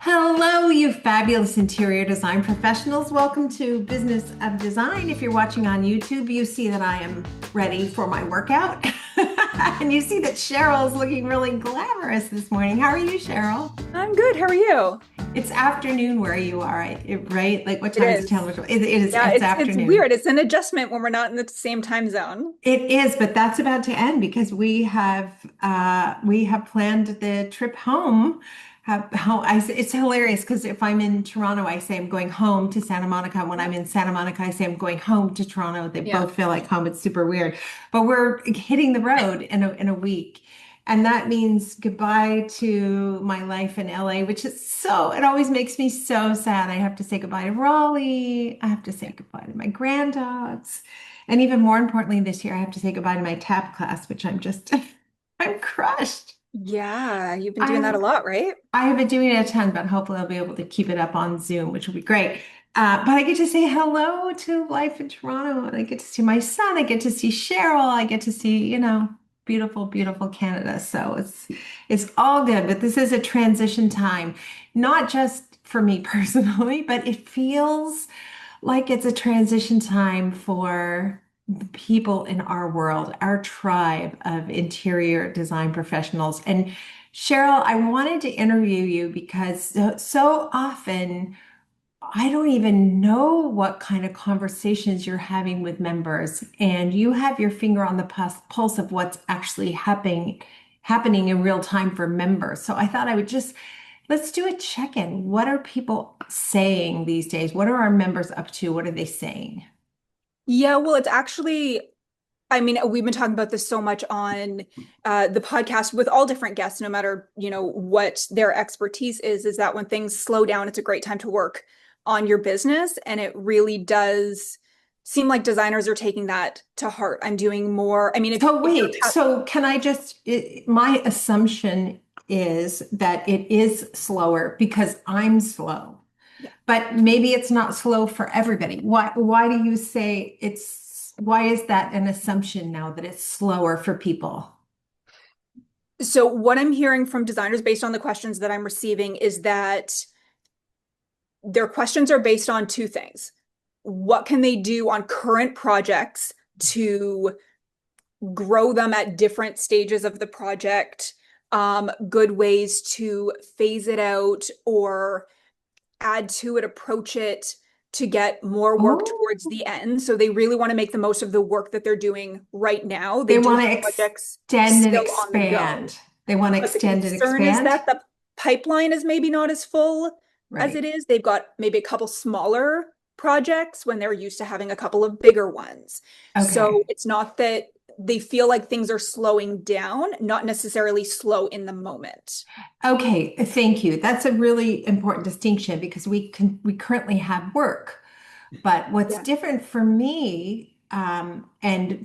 Hello, you fabulous interior design professionals. Welcome to Business of Design. If you're watching on YouTube, you see that I am ready for my workout. And you see that Cheryl's looking really glamorous this morning. How are you, Cheryl? I'm good. How are you? It's afternoon where you are, right? Like what It time is it? is. Yeah, It's it's afternoon. weird. It's an adjustment when we're not in the same time zone. It is, but that's about to end because we have planned the trip home. It's hilarious because if I'm in Toronto, I say I'm going home to Santa Monica. When I'm in Santa Monica, I say I'm going home to Toronto. They Yeah. both feel like home. It's super weird, but we're hitting the road in a week. And that means goodbye to my life in LA, which is it always makes me so sad. I have to say goodbye to Raleigh. I have to say goodbye to my granddogs. And even more importantly, this year I have to say goodbye to my tap class, which I'm crushed. Yeah, you've been doing that a I'm, lot, right? I have been doing it a ton, but hopefully I'll be able to keep it up on Zoom, which will be great. But I get to say hello to life in Toronto, and I get to see my son. I get to see Cheryl. I get to see, beautiful, beautiful Canada. So it's all good. But this is a transition time, not just for me personally, but it feels like it's a transition time for the people in our world, our tribe of interior design professionals. And Cheryl, I wanted to interview you because so often I don't even know what kind of conversations you're having with members, and you have your finger on the pulse of what's actually happening in real time for members. So I thought I would just let's do a check-in. What are people saying these days? What are our members up to? What are they saying? Yeah, well, it's actually, I mean, we've been talking about this so much on the podcast with all different guests, no matter, what their expertise is that when things slow down, it's a great time to work on your business. And it really does seem like designers are taking that to heart. I'm doing more. I mean, So if you're, wait, so can I my assumption is that it is slower because I'm slow. yeah. But maybe it's not slow for everybody. Why do you say why is that an assumption now that it's slower for people? So what I'm hearing from designers based on the questions that I'm receiving is that their questions are based on two things. What can they do on current projects to grow them at different stages of the project? Good ways to phase it out or add to it, approach it to get more work Oh, towards the end. So they really want to make the most of the work that they're doing right now. They they do want have to projects extend and still on the go. expand. They want to But the extend and concern is expand. that the pipeline is maybe not as full as it Right. is. They've got maybe a couple smaller projects when they're used to having a couple of bigger ones. So Okay. it's not that they feel like things are slowing down, not necessarily slow in the moment. Okay, thank you. That's a really important distinction because we currently have work. But what's Yeah. different for me, and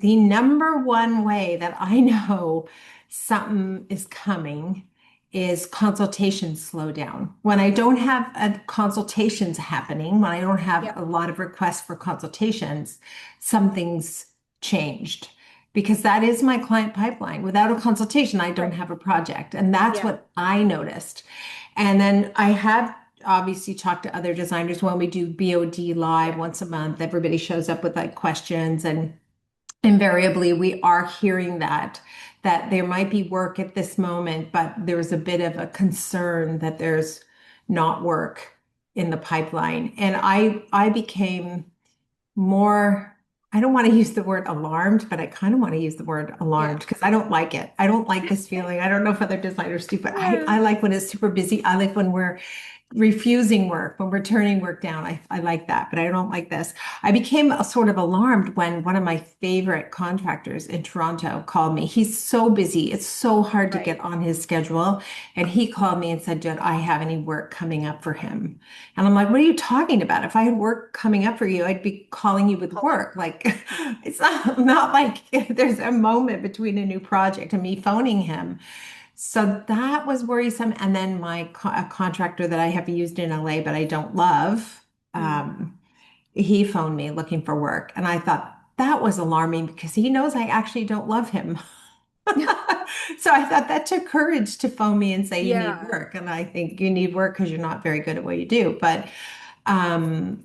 the number one way that I know something is coming is consultations slow down. When I don't have consultations happening, when I don't have Yeah. a lot of requests for consultations, something's changed. Because that is my client pipeline. Without a consultation, I don't Right. have a project. And that's Yeah. what I noticed. And then I have obviously talk to other designers when we do BOD live Yeah. once a month. Everybody shows up with like questions, and invariably we are hearing that there might be work at this moment, but there's a bit of a concern that there's not work in the pipeline. And I became more, I don't want to use the word alarmed, but I kind of want to use the word Yeah. alarmed because I don't like it. I don't like this feeling. I don't know if other designers do, but Yeah. I like when it's super busy. I like when we're refusing work, when we're turning work down. I like that, but I don't like this. I became sort of alarmed when one of my favorite contractors in Toronto called me. He's so busy. It's so hard to get Right. on his schedule. And he called me and said, "Did I have any work coming up for him?" And I'm like, "What are you talking about? If I had work coming up for you, I'd be calling you with Calling. work." Like, it's not like there's a moment between a new project and me phoning him. So that was worrisome. And then a contractor that I have used in LA, but I don't love, Mm. he phoned me looking for work. And I thought that was alarming because he knows I actually don't love him. So I thought that took courage to phone me and say you need Yeah. work. And I think you need work because you're not very good at what you do. But um,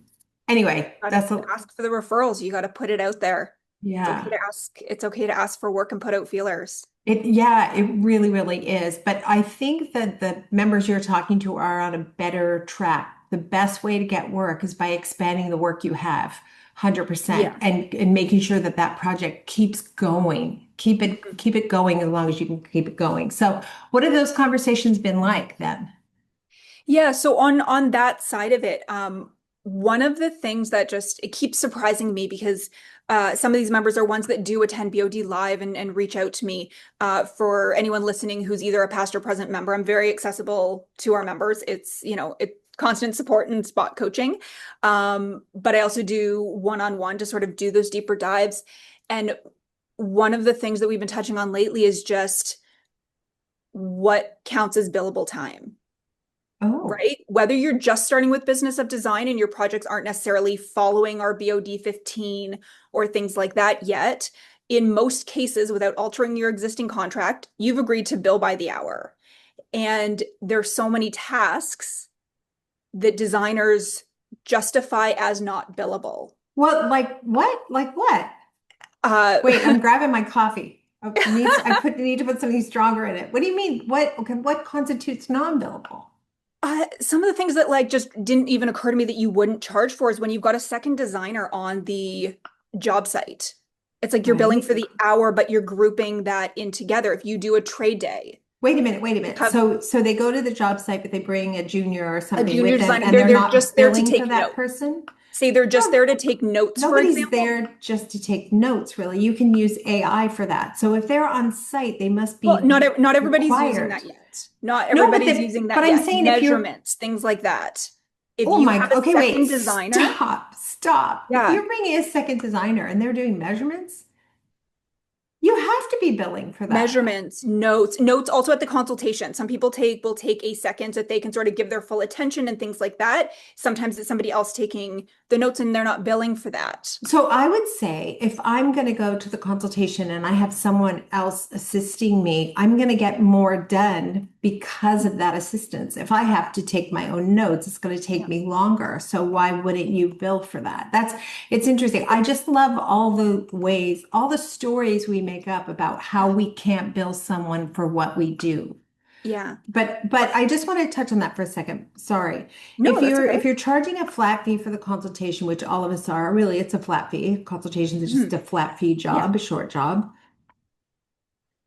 anyway, Got to that's a, ask for the referrals. You got to put it out there. It's okay yeah. to ask. It's okay to ask for work and put out feelers. Yeah, it really, really is. But I think that the members you're talking to are on a better track. The best way to get work is by expanding the work you have, 100%, Yeah. and making sure that that project keeps going. Keep it going as long as you can keep it going. So, what have those conversations been like then? Yeah, so on that side of it, one of the things that just it keeps surprising me because some of these members are ones that do attend BOD live and reach out to me. For anyone listening who's either a past or present member, I'm very accessible to our members. It's, it constant support and spot coaching. But I also do one-on-one to sort of do those deeper dives. And one of the things that we've been touching on lately is just what counts as billable time, Oh, right? Whether you're just starting with business of design and your projects aren't necessarily following our BOD 15 or things like that yet, in most cases, without altering your existing contract, you've agreed to bill by the hour. And there's so many tasks that designers justify as not billable. well, like what? Like what? Uh, Wait, I'm grabbing my coffee. Need to put something stronger in it. What do you mean? What, okay, what constitutes non-billable? some of the things that like just didn't even occur to me that you wouldn't charge for is when you've got a second designer on the job site. It's like you're billing Right. for the hour, but you're grouping that in together. If you do a trade day, Wait a minute, wait a you minute. have So they go to the job site, but they bring a junior or a somebody junior with them, designer, and they're they're not just there to billing for take that notes. person? Say they're just No, there to take notes, for nobody's example. there just to take notes, really. You can use AI for that. So if they're on site, they must Well, be not everybody's using required. that yet. Not No, everybody's using but that I'm yet. saying if you're, Measurements, things like that. If oh you my, have a okay, wait, second designer, stop. If yeah. you're bringing a second designer and they're doing measurements, you have to be billing for that. Measurements, notes also at the consultation. Some people will take a second so that they can sort of give their full attention and things like that. Sometimes it's somebody else taking the notes and they're not billing for that. So I would say if I'm going to go to the consultation and I have someone else assisting me, I'm going to get more done because of that assistance. If I have to take my own notes, it's going to take Yeah. me longer. So why wouldn't you bill for that? It's interesting. I just love all the ways, all the stories we make up about how we can't bill someone for what we do. Yeah. But I just want to touch on that for a second. Sorry. No, that's If okay. you're charging a flat fee for the consultation, which all of us are, really it's a flat fee. Consultations is just Mhm. a flat fee Yeah. job, a short job.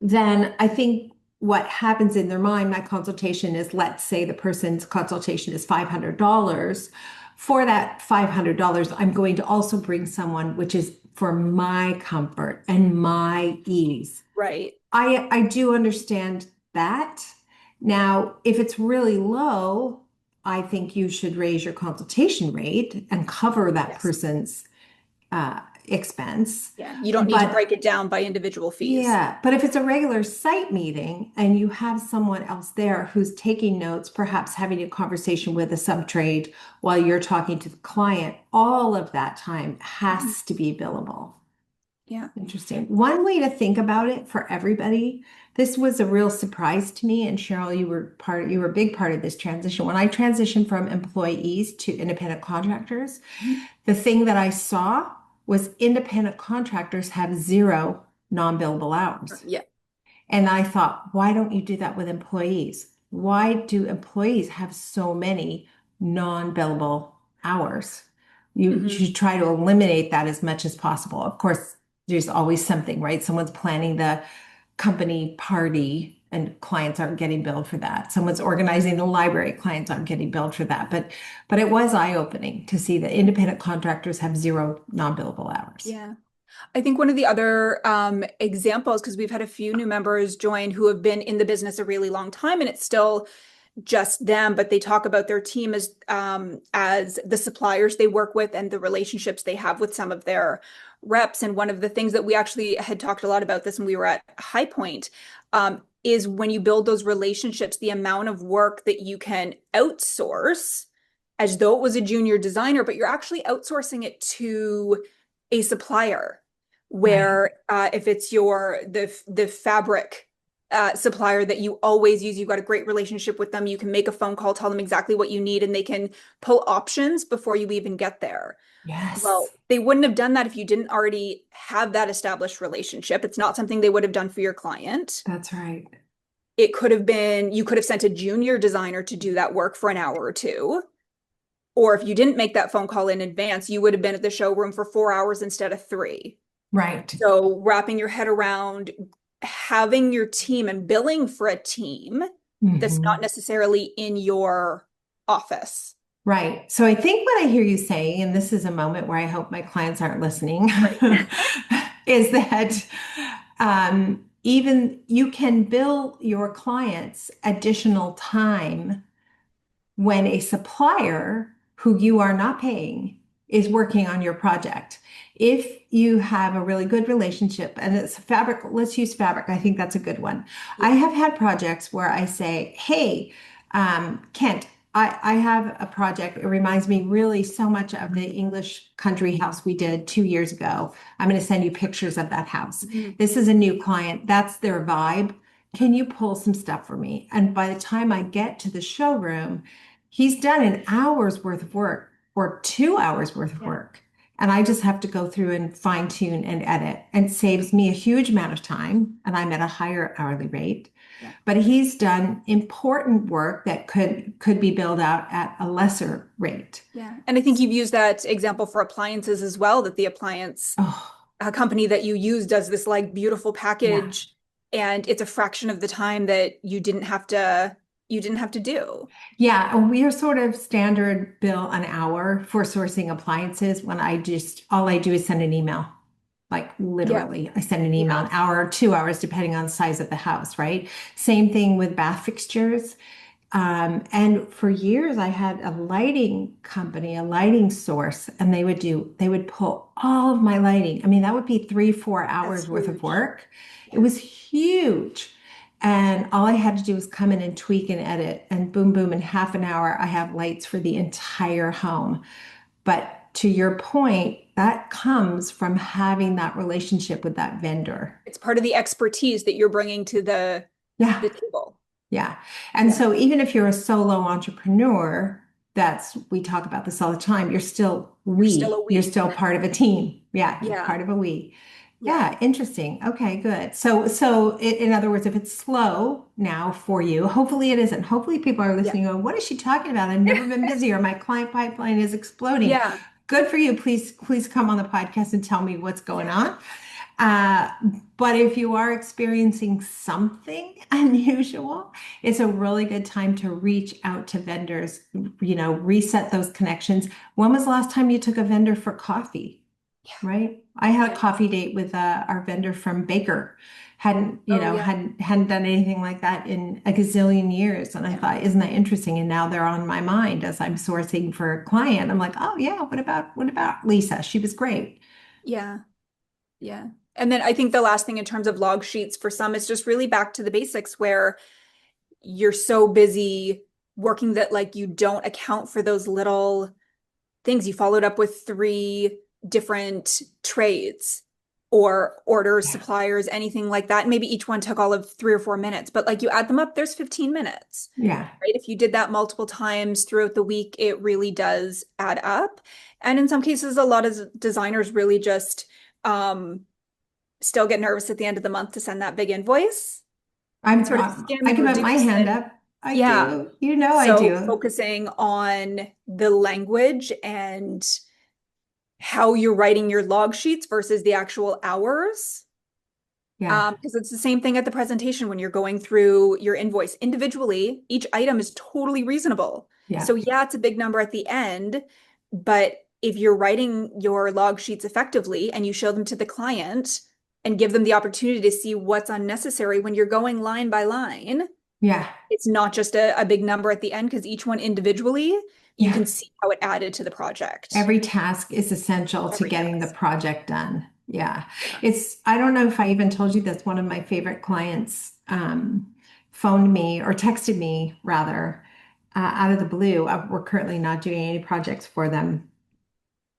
Then I think what happens in their mind, my consultation is, let's say the person's consultation is $500. For that $500, I'm going to also bring someone which is for my comfort and my ease. Right. I do understand that. Now, if it's really low, I think you should raise your consultation rate and cover that Yes. person's expense. Yeah. You don't need to But break it down by individual fees. yeah, but if it's a regular site meeting and you have someone else there who's taking notes, perhaps having a conversation with a subtrade while you're talking to the client, all of that time Mhm. has to be billable. Yeah. Interesting. One way to think about it for everybody, this was a real surprise to me. And Cheryl, you were a big part of this transition. When I transitioned from employees to independent contractors, Mhm. the thing that I saw was independent contractors have zero non-billable hours. Yeah. And I thought, why don't you do that with employees? Why do employees have so many non-billable hours? You Mhm. should try to eliminate that as much as possible. Of course, there's always something, right? Someone's planning the company party and clients aren't getting billed for that. Someone's organizing the library, clients aren't getting billed for that. But it was eye-opening to see that independent contractors have zero non-billable hours. Yeah. I think one of the other examples, because we've had a few new members join who have been in the business a really long time, and it's still just them, but they talk about their team as the suppliers they work with and the relationships they have with some of their reps. And one of the things that we actually had talked a lot about this when we were at High Point is when you build those relationships, the amount of work that you can outsource as though it was a junior designer, but you're actually outsourcing it to a supplier. Right. where if it's the fabric supplier that you always use, you've got a great relationship with them, you can make a phone call, tell them exactly what you need, and they can pull options before you even get there. Yes, Well, they wouldn't have done that if you didn't already have that established relationship. It's not something they would have done for your client. that's right. It could have been, you could have sent a junior designer to do that work for an hour or two. Or if you didn't make that phone call in advance, you would have been at the showroom for 4 hours instead of three. Right. So wrapping your head around having your team and billing for a team that's not Hmm. necessarily in your office. Right. So I think what I hear you saying, and this is a moment where I hope my clients aren't listening, Right. is that even you can bill your clients additional time when a supplier who you are not paying is working on your project. If you have a really good relationship and it's fabric, let's use fabric. I think that's a good one. I Yeah. have had projects where I say, hey, Kent, I have a project. It reminds me really so much of the English country house we did 2 years ago. I'm going to send you pictures of that house. Mhm. This is a new client. That's their vibe. Can you pull some stuff for me? And by the time I get to the showroom, he's done an hour's worth of work or 2 hours worth of Yeah. work. And I just have to go through and fine tune and edit and saves me a huge amount of time. And I'm at a higher hourly rate. Yeah. But he's done important work that could be billed out at a lesser rate. Yeah. And I think you've used that example for appliances as well, that the appliance Oh, company that you use does this like beautiful yeah. package and it's a fraction of the time that you didn't have to do. Yeah, and we are sort of standard bill an hour for sourcing appliances when all I do is send an email. Like Yeah. literally, I send an email Yeah. an hour or 2 hours, depending on the size of the house, right? Same thing with bath fixtures. And for years, I had a lighting company, a lighting source, and they would pull all of my lighting. I mean, that would be 3, 4 hours That's worth of huge. work. It Yeah. was huge. And all I had to do was come in and tweak and edit, and boom, boom, in half an hour, I have lights for the entire home. But to your point, that comes from having that relationship with that vendor. It's part of the expertise that you're bringing to Yeah. the table. Yeah. And Yeah. so even if you're a solo entrepreneur, we talk about this all the time, You're still a you're we. still part of a team. Yeah, you're Yeah. part of a we. Yeah. Yeah, interesting. Okay, good. In other words, if it's slow now for you, hopefully it isn't. Hopefully people are Yeah. listening, going, what is she talking about? I've never been busier. My client pipeline is exploding. Yeah. Good for you. Please come on the podcast and tell me what's going Yeah. on. Uh, but if you are experiencing something unusual, it's a really good time to reach out to vendors, reset those connections. When was the last time you took a vendor for coffee? Right? I had a Yeah. coffee date with our vendor from Baker. Oh, yeah. Hadn't done anything like that in a gazillion years. And I Yeah. thought, isn't that interesting? And now they're on my mind as I'm sourcing for a client. I'm like, oh yeah, what about Lisa? She was great. Yeah. Yeah. And then I think the last thing in terms of log sheets for some is just really back to the basics where you're so busy working that like you don't account for those little things. You followed up with three different trades or orders, Yeah. suppliers, anything like that. Maybe each one took all of 3 or 4 minutes, but like you add them up, there's 15 minutes, Yeah. right? If you did that multiple times throughout the week, it really does add up. And in some cases, a lot of designers really just um, still get nervous at the end of the month to send that big invoice, sort of skim I and give up my reduce hand and up. I yeah. do. You know I So do. focusing on the language and how you're writing your log sheets versus the actual hours. Yeah. Because it's the same thing at the presentation when you're going through your invoice individually, each item is totally reasonable. Yeah. So yeah, it's a big number at the end, but if you're writing your log sheets effectively and you show them to the client and give them the opportunity to see what's unnecessary when you're going line by line, Yeah. it's not just a big number at the end because each one individually, you Yeah. can see how it added to the project. Every task is essential to Every getting the task. project done. Yeah. Yeah. I don't know if I even told you this, one of my favorite clients phoned me or texted me rather out of the blue. We're currently not doing any projects for them.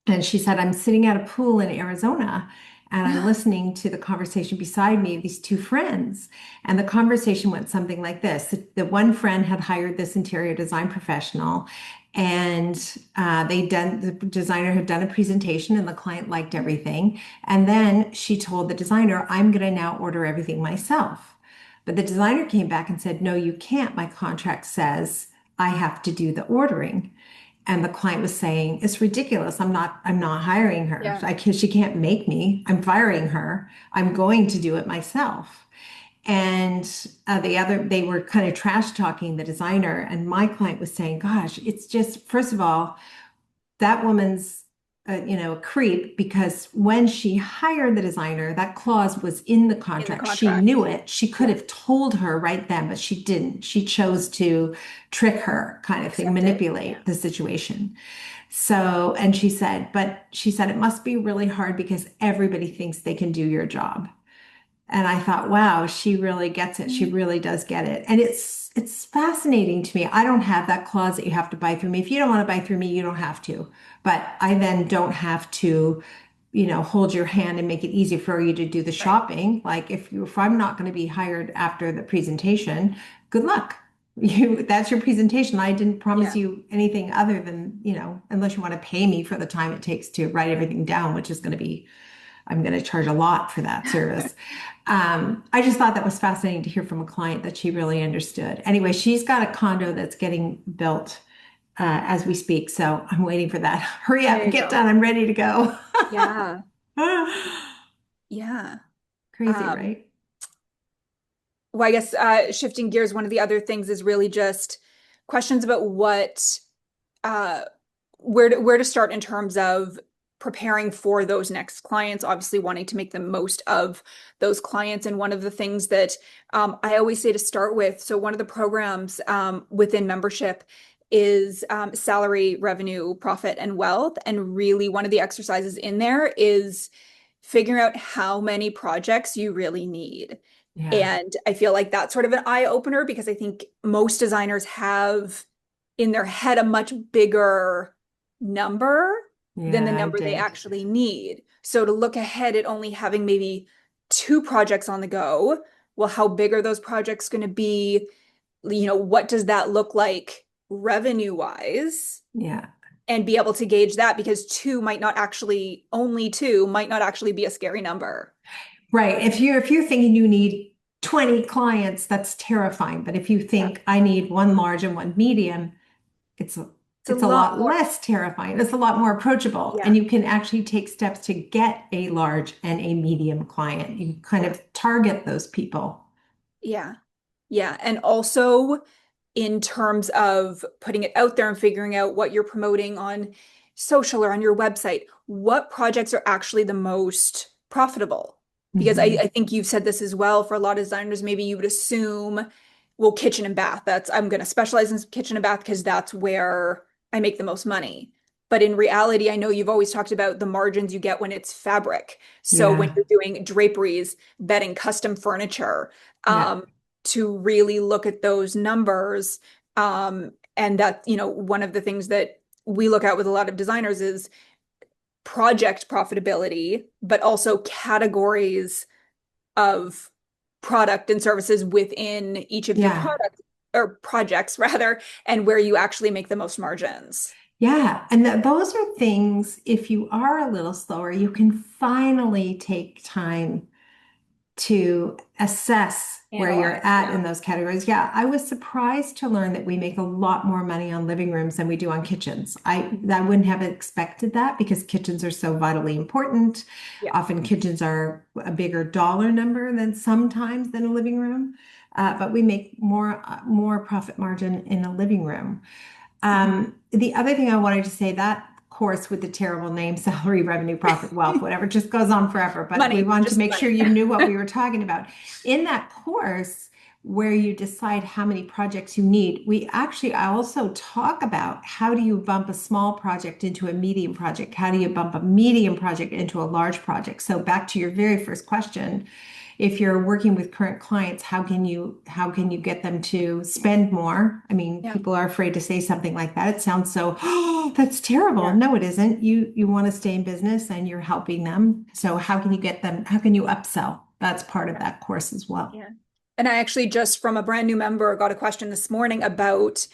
And she said, I'm sitting at a pool in Arizona And I'm listening to the conversation beside me, these two friends. And the conversation went something like this. The one friend had hired this interior design professional, and the designer had done a presentation, and the client liked everything. And then she told the designer, I'm going to now order everything myself. But the designer came back and said, no, you can't. My contract says I have to do the ordering. And the client was saying, it's ridiculous. I'm not hiring her. Yeah. She can't make me. I'm firing her. I'm going to do it myself. And they were kind of trash talking the designer. And my client was saying, gosh, it's just, first of all, that woman's a creep, because when she hired the designer, that clause was in the In the contract. She contract. knew it. She could Yeah. have told her right then, but she didn't. She chose to trick her, kind of thing, Accept it. Yeah. manipulate the situation. So, and she said it must be really hard because everybody thinks they can do your job. And I thought, wow, she really gets it. She Mhm. really does get it. And it's fascinating to me. I don't have that clause that you have to buy through me. If you don't want to buy through me, you don't have to. But I then don't have to, hold your hand and make it easy for you to do the Right. shopping. Like if I'm not going to be hired after the presentation, good luck. That's your presentation. I didn't promise Yeah. you anything other than, unless you want to pay me for the time it takes to write everything down, which is going to be, I'm going to charge a lot for that service. I just thought that was fascinating to hear from a client that she really understood. Anyway, she's got a condo that's getting built as we speak. So I'm waiting for that. Hurry There up, you get go. done. I'm ready to go. Yeah. Yeah. Crazy, Um, right? well, I guess shifting gears, one of the other things is really just questions about uh, where to start in terms of preparing for those next clients, obviously wanting to make the most of those clients. And one of the things that I always say to start with, so one of the programs within membership is salary, revenue, profit, and wealth. And really, one of the exercises in there is figuring out how many projects you really need. Yeah. And I feel like that's sort of an eye opener because I think most designers have in their head a much bigger number than the Yeah, I number they did. actually need. So to look ahead at only having maybe two projects on the go, well, how big are those projects going to be? What does that look like revenue wise? Yeah. And be able to gauge that because only two might not actually be a scary number. Right. If you're thinking you need 20 clients, that's terrifying. But if you Yeah. think I need one large and one medium, it's a, It's a it's a lot lot more. less terrifying. It's a lot more approachable, Yeah. and you can actually take steps to get a large and a medium client. You kind Yeah. of target those people. Yeah. Yeah. And also in terms of putting it out there and figuring out what you're promoting on social or on your website, what projects are actually the most profitable? Because I Mhm. think you've said this as well for a lot of designers, maybe you would assume, well, kitchen and bath, I'm going to specialize in kitchen and bath because that's where I make the most money. But in reality, I know you've always talked about the margins you get when it's fabric. So when Yeah. you're doing draperies, bedding, custom furniture, Yeah. um, to really look at those numbers. And that, one of the things that we look at with a lot of designers is project profitability, but also categories of product and services within each of your Yeah. products or projects rather, and where you actually make the most margins. Yeah. And those are things, if you are a little slower, you can finally take time to assess where you're Analyze. at Yeah. in those categories. Yeah, I was surprised to learn that we make a lot more money on living rooms than we do on kitchens. I Mhm. wouldn't have expected that because kitchens are so vitally important. Yeah. Often kitchens are a bigger dollar number than sometimes than a living room. But we make more profit margin in a living room. Mhm. The other thing I wanted to say, that course with the terrible name, salary, revenue, profit, wealth, whatever, just goes on forever. But we Money, wanted to just make sure money. you knew what we were talking about. In that course, where you decide how many projects you need, I also talk about how do you bump a small project into a medium project? How do you bump a medium project into a large project? So back to your very first question, if you're working with current clients, how can you get them to spend more? I mean, Yeah. people are afraid to say something like that. It sounds so, oh, that's terrible. Yeah. No, it isn't. You want to stay in business and you're helping them. So how can you get them, how can you upsell? That's part of that course as well. Yeah. And I actually just from a brand new member got a question this morning about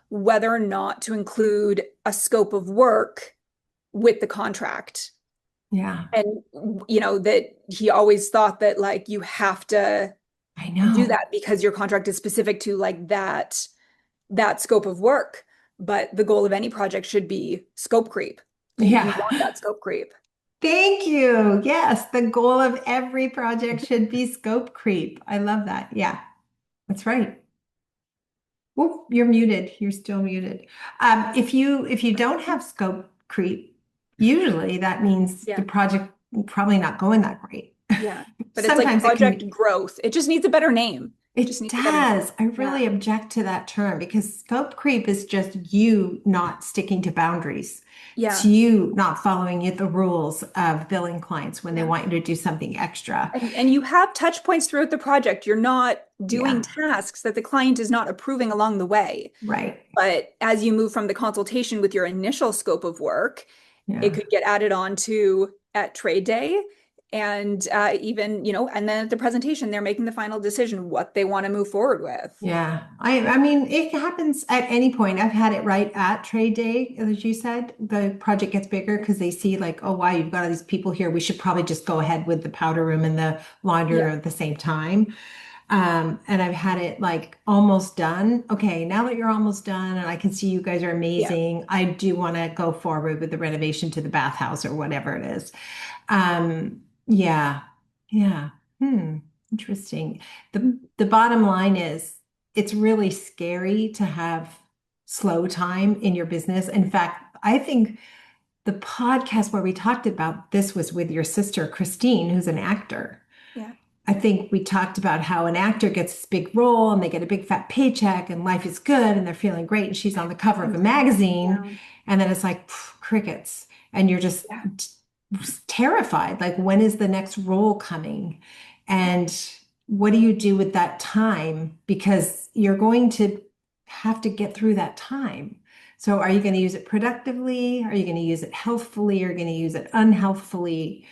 whether or not to include a scope of work with the contract. Yeah, And that he always thought that like you have to I do know. that because your contract is specific to like that scope of work. But the goal of any project should be scope creep. You Yeah. want that scope creep. Thank you. Yes, the goal of every project should be scope creep. I love that. Yeah, that's right. Oh, you're muted. You're still muted. If you don't have scope creep, usually that means the Yeah. project probably not going that great. Yeah. But it's like Sometimes it can project be. growth. It just needs a better name. Just It needs a better name. does. I Yeah. really object to that term because scope creep is just you not sticking to boundaries. It's Yeah. you not following the rules of billing clients when they Yeah. want you to do something extra. And you have touch points throughout the project. You're not doing Yeah, tasks that the client is not approving along the way. right. But as you move from the consultation with your initial scope of work, it Yeah. could get added on to at trade day. And even, and then at the presentation, they're making the final decision what they want to move forward with. Yeah. I mean, it happens at any point. I've had it right at trade day, as you said. The project gets bigger because they see like, oh, wow, you've got all these people here. We should probably just go ahead with the powder room and the laundry Yeah. room at the same time. And I've had it like almost done. Okay, now that you're almost done and I can see you guys are Yeah. amazing, I do want to go forward with the renovation to the bathhouse or whatever it is. Yeah, yeah. Interesting. The bottom line is it's really scary to have slow time in your business. In fact, I think the podcast where we talked about this was with your sister, Christine, who's an actor. Yeah. I think we talked about how an actor gets this big role and they get a big fat paycheck and life is good and they're feeling great and she's on the cover of And a then it's magazine down. and then it's like crickets and you're just Yeah. terrified. Like, when is the next role coming? Yeah. And what do you do with that time? Because you're going to have to get through that time. So are you going to use it productively? Are you going to use it healthfully? Are you going to use it unhealthfully?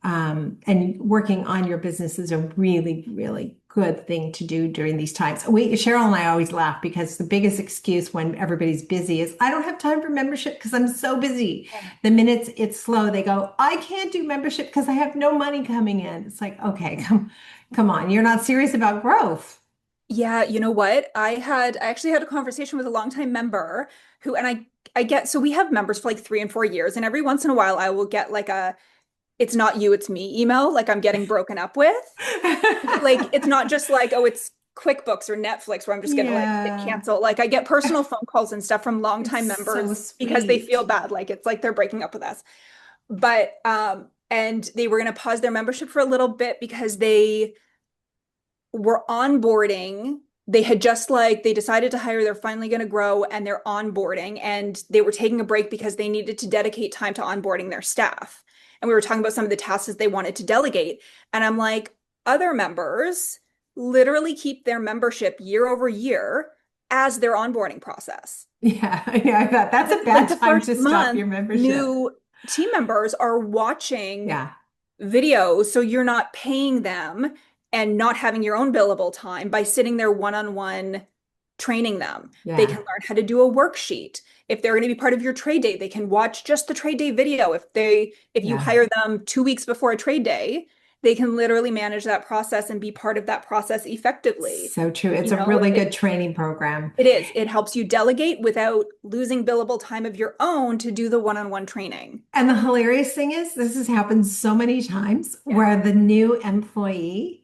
And working on your business is a really, really good thing to do during these times. Cheryl and I always laugh because the biggest excuse when everybody's busy is, I don't have time for membership because I'm so busy. Yeah. The minute it's slow, they go, I can't do membership because I have no money coming in. It's like, okay, come on. You're not serious about growth. Yeah, you know what? I actually had a conversation with a longtime member who, and I get, so we have members for like 3 and 4 years, and every once in a while I will get like a, it's not you, it's me email, like I'm getting broken up with. Like it's not just like, oh, it's QuickBooks or Netflix where I'm just gonna like hit Yeah, cancel. Like I get personal phone calls and stuff from longtime it's so members because they feel sweet. bad, like it's like they're breaking up with us. But and they were gonna pause their membership for a little bit because they were onboarding. They had just like they decided to hire, they're finally going to grow and they're onboarding and they were taking a break because they needed to dedicate time to onboarding their staff. And we were talking about some of the tasks that they wanted to delegate. And I'm like, other members literally keep their membership year over year as their onboarding process. Yeah, yeah, I thought that's a Like bad the time first to stop month, your membership. new team members are watching Yeah, videos, so you're not paying them and not having your own billable time by sitting there one-on-one training them. They can yeah, learn how to do a worksheet. If they're going to be part of your trade day, they can watch just the trade day video. If you yeah. hire them 2 weeks before a trade day, they can literally manage that process and be part of that process effectively. So true. It's You a know, really good it training program. it is. It helps you delegate without losing billable time of your own to do the one-on-one training. And the hilarious thing is, this has happened so many times Yeah. where the new employee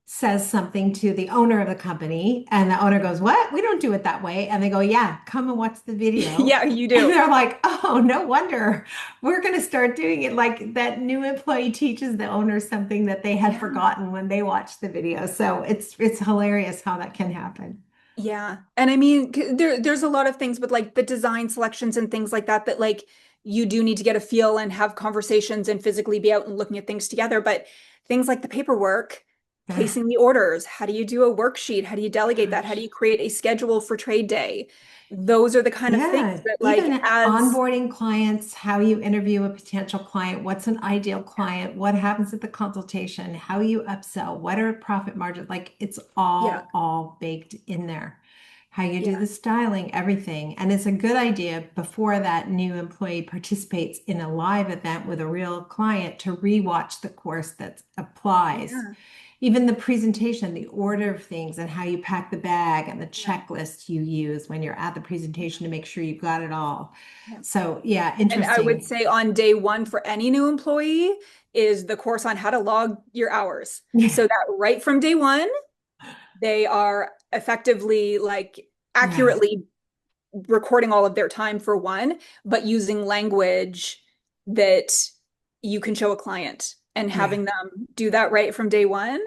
says something to the owner of the company, and the owner goes, what? We don't do it that way. And they go, yeah, come and watch the video. Yeah, you And do. they're like, oh, no wonder we're going to start doing it. Like that new employee teaches the owner something that they had Yeah. forgotten when they watched the video. So it's hilarious how that can happen. Yeah. And I mean, there's a lot of things, but like the design selections and things like that, that like you do need to get a feel and have conversations and physically be out and looking at things together. But things like the paperwork, Ah, placing the orders? How do you do a worksheet? How do you delegate that? How do gosh. you create a schedule for trade day? Those are the kind of things Yeah, that like even as onboarding clients, how you interview a potential client, what's an ideal client, what happens at the consultation, how you upsell, what are profit margins, like it's yeah, all baked in there. How you do yeah, the styling, everything. And it's a good idea before that new employee participates in a live event with a real client to rewatch the course that applies. yeah, Even the presentation, the order of things and how you pack the bag and the yeah, checklist you use when you're at the presentation to make sure you've got it all. yeah. So yeah, And I would interesting. say on day one for any new employee is the course on how to log your hours. Yeah, So that right from day one, they are effectively like yeah, accurately recording all of their time for one, but using language that you can show a client and yeah, having them do that right from day one.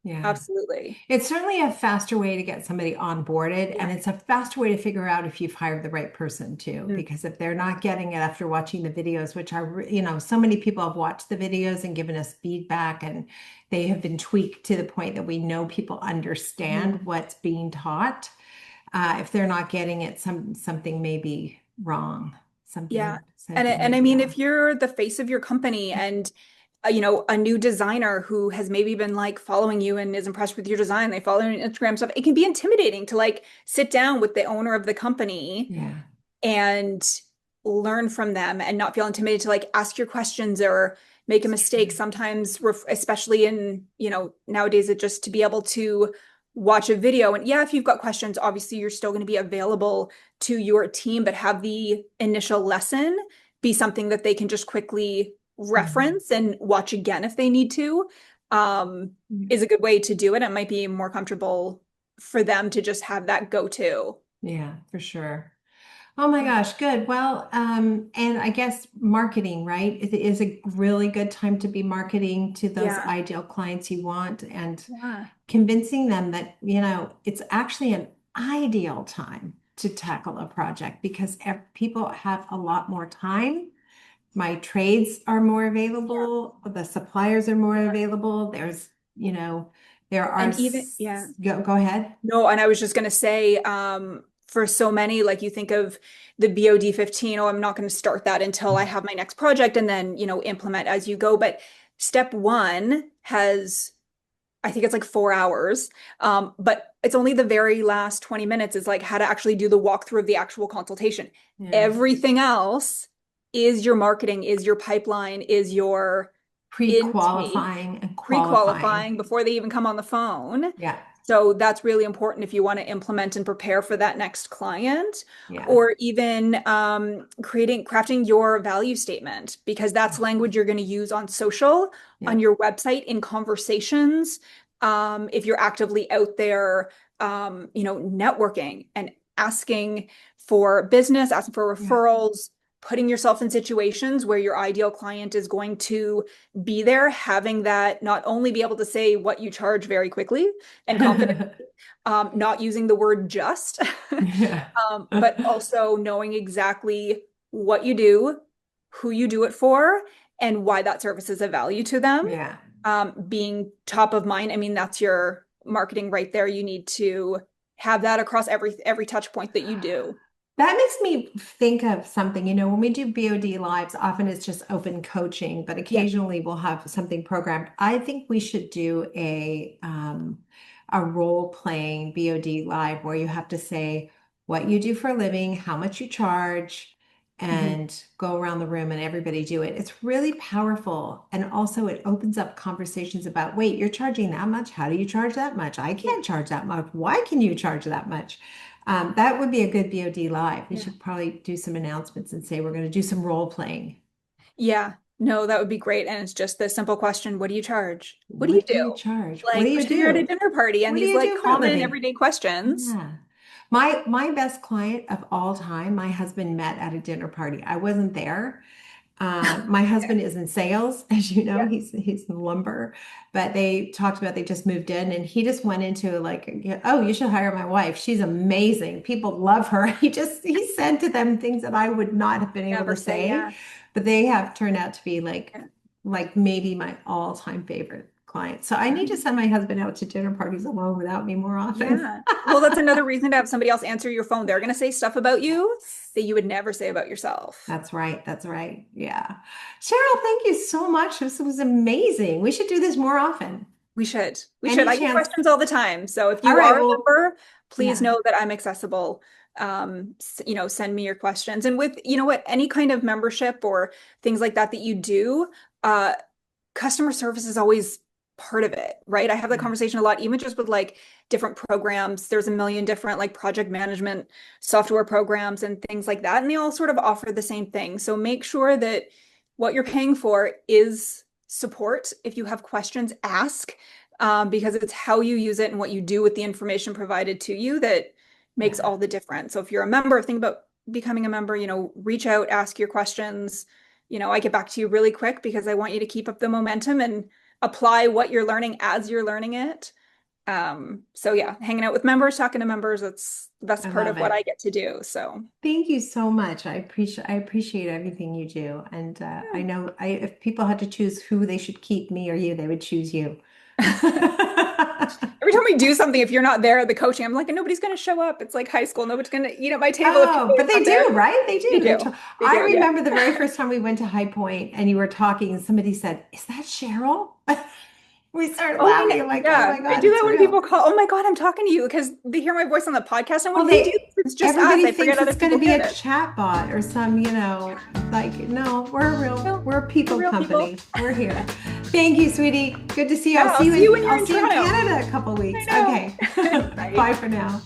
yeah. Absolutely. It's certainly a faster way to get somebody onboarded, Yeah. and it's a faster way to figure out if you've hired the right person too. Mm. Because if they're not getting it after watching the videos, which are, so many people have watched the videos and given us feedback, and they have been tweaked to the point that we know people understand Mhm. what's being taught. If they're not getting it, something may be wrong. Yeah. Something And may I be mean, off. if you're the face of your company and a new designer who has maybe been like following you and is impressed with your design, they follow you on Instagram stuff, it can be intimidating to like sit down with the owner of the company Yeah. and learn from them and not feel intimidated to like ask your questions or make a It's mistake. true. Sometimes, especially in, nowadays, it just to be able to watch a video. And yeah, if you've got questions, obviously you're still going to be available to your team, but have the initial lesson be something that they can just quickly Mhm. reference and watch again if they need to, is a good way to do it. It might be more comfortable for them to just have that go-to. Yeah, for sure. Oh my gosh, good. Well, and I guess marketing, right? It is a really good time to be marketing to those Yeah. ideal clients you want and Yeah. convincing them that, it's actually an ideal time to tackle a project because people have a lot more time. My trades are more Yeah. available, the suppliers are more Yeah. available. There are, And even, yeah. go ahead. No, and I was just going to say, for so many, like you think of the BOD 15, oh, I'm not going to start that until I have my next project and then, implement as you go. But step one has, I think it's like 4 hours. But it's only the very last 20 minutes is like how to actually do the walkthrough of the actual consultation. Yeah. Everything else is your marketing, is your pipeline, is your intake, Pre-qualifying and qualifying. pre-qualifying before they even come on the phone. Yeah. So that's really important if you want to implement and prepare for that next client, Yeah. or even crafting your value statement, because that's language you're going to use on social, Yeah. on your website, in conversations. If you're actively out there, networking and asking for business, asking for Yeah. referrals, putting yourself in situations where your ideal client is going to be there, having that not only be able to say what you charge very quickly and confidently, not using the word just, Yeah. but also knowing exactly what you do, who you do it for, and why that service is of value to them. Yeah. Being top of mind. I mean, that's your marketing right there. You need to have that across every touch point that you do. That makes me think of something, when we do BOD lives, often it's just open coaching, but Yeah. occasionally we'll have something programmed. I think we should do a role playing BOD live where you have to say what you do for a living, how much you charge, Mhm. and go around the room and everybody do it. It's really powerful. And also it opens up conversations about, wait, you're charging that much? How do you charge that much? I Yeah. can't charge that much. Why can you charge that much? That would be a good BOD live. We Yeah. should probably do some announcements and say we're going to do some role playing. Yeah. No, that would be great. And it's just the simple question, what do you charge? What do you What do you do? charge? What do Like you pretend you're at a do? dinner party and What do these you like do for a common living? everyday questions. Yeah. My best client of all time, my husband met at a dinner party. I wasn't there. My Yeah. husband is in sales, as you know, Yeah. he's in lumber, but they talked about they just moved in and he just went into like, oh, you should hire my wife. She's amazing. People love her. He said to them things that I would not have been able Never to say say, yeah. but they have turned out to be Yeah. like maybe my all-time favorite clients. So I need to send my husband out to dinner parties alone without me more often. Yeah. Well, that's another reason to have somebody else answer your phone. They're going to say stuff about you that you would never say about yourself. That's right. That's right. Yeah. Cheryl, thank you so much. This was amazing. We should do this more often. We should. Any I get chance? questions all the time. So if you All right, are a well, member, please yeah. know that I'm accessible. Send me your questions. And with, you know what, any kind of membership or things like that that you do, customer service is always part of it, right? I have that Yeah. conversation a lot, even just with like different programs. There's a million different like project management software programs and things like that. And they all sort of offer the same thing. So make sure that what you're paying for is support. If you have questions, ask, because it's how you use it and what you do with the information provided to you that makes Yeah. all the difference. So if you're a member, think about becoming a member, reach out, ask your questions. I get back to you really quick because I want you to keep up the momentum and apply what you're learning as you're learning it. So yeah, hanging out with members, talking to members, that's the best I part love of what it. I get to do. So Thank you so much. I appreciate everything you do. And I know if people had to choose who they should keep, me or you, they would choose you. every time we do something, if you're not there at the coaching, I'm like, nobody's going to show up. It's like high school. Nobody's going to eat at my table if Oh, but you're they not there. do, right? They They do. do. They I do. Yeah. remember the very first time we went to High Point and you were talking and somebody said, "Is that Cheryl?" We started Oh, I laughing. know. I'm like, "Oh Yeah. my I God, do it's that when real." people call. Oh my God, I'm talking to you because they hear my voice on the podcast. And Well, when we do, it's just us. everybody I forget thinks other it's going to people be a get it. chat bot or some, like, no, No, we're a people real company. people. We're here. Thank you, sweetie. Good to see you. Yeah, I'll see you when you're I'll in see you in Toronto. Canada a couple weeks. I know. Okay. Bye. Bye for now.